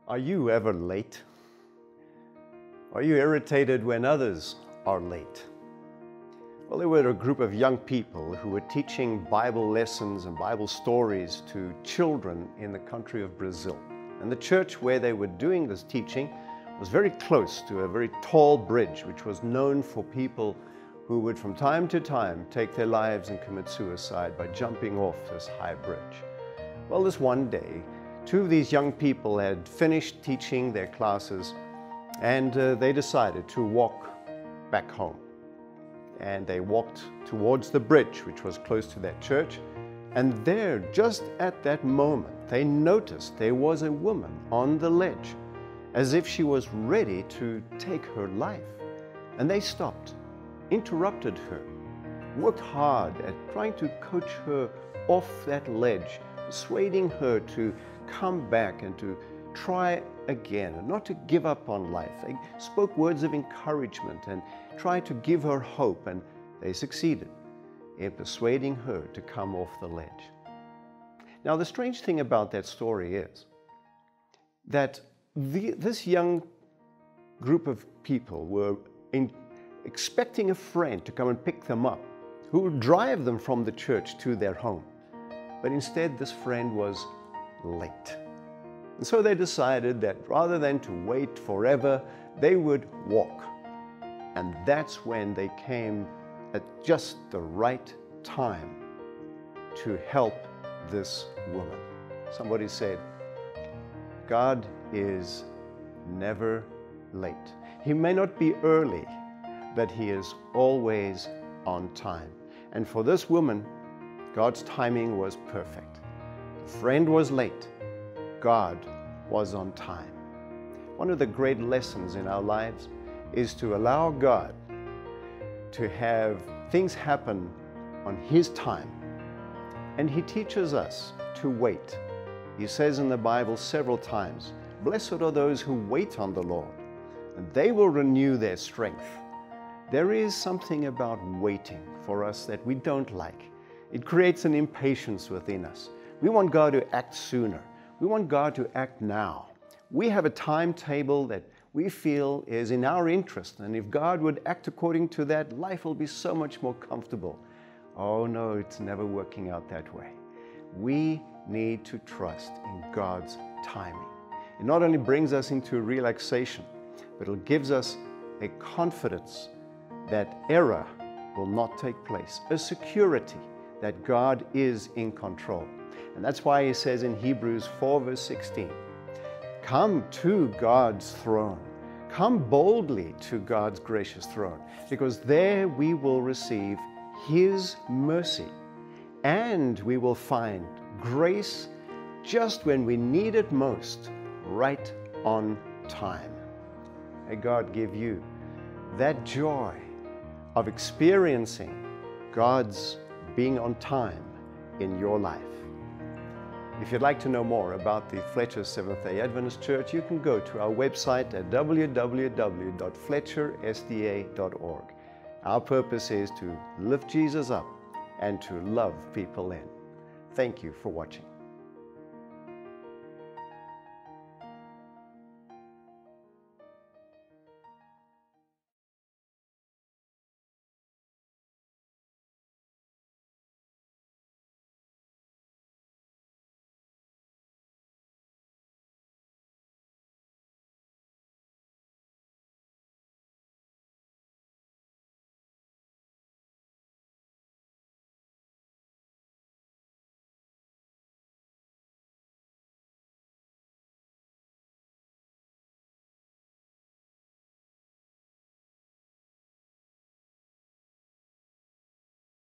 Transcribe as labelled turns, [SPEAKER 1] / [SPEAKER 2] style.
[SPEAKER 1] Are you ever late? Are you irritated when others are late? Well, there were a group of young people who were teaching Bible lessons and Bible stories to children in the country of Brazil. And the church where they were doing this teaching was very close to a very tall bridge, which was known for people who would from time to time take their lives and commit suicide by jumping off this high bridge. Well, this one day, two of these young people had finished teaching their classes and they decided to walk back home. And they walked towards the bridge, which was close to that church. And there, just at that moment, they noticed there was a woman on the ledge, as if she was ready to take her life. And they stopped, interrupted her, worked hard at trying to coach her off that ledge, persuading her to come back and to try again and not to give up on life. They spoke words of encouragement and tried to give her hope, and they succeeded in persuading her to come off the ledge. Now, the strange thing about that story is that this young group of people were expecting a friend to come and pick them up, who would drive them from the church to their home. But instead, this friend was late. And so they decided that rather than to wait forever, they would walk. And that's when they came at just the right time to help this woman. Somebody said, God is never late. He may not be early, but He is always on time. And for this woman, God's timing was perfect. The friend was late. God was on time. One of the great lessons in our lives is to allow God to have things happen on His time. And He teaches us to wait. He says in the Bible several times, "Blessed are those who wait on the Lord, and they will renew their strength." There is something about waiting for us that we don't like. It creates an impatience within us. We want God to act sooner. We want God to act now. We have a timetable that we feel is in our interest, and if God would act according to that, life will be so much more comfortable. Oh no, it's never working out that way. We need to trust in God's timing. It not only brings us into relaxation, but it gives us a confidence that error will not take place, a security that God is in control. And that's why He says in Hebrews 4 verse 16, come to God's throne. Come boldly to God's gracious throne, because there we will receive His mercy and we will find grace just when we need it most, right on time. May God give you that joy of experiencing God's being on time in your life. If you'd like to know more about the Fletcher Seventh-day Adventist Church, you can go to our website at www.fletchersda.org. Our purpose is to lift Jesus up and to love people in. Thank you for watching.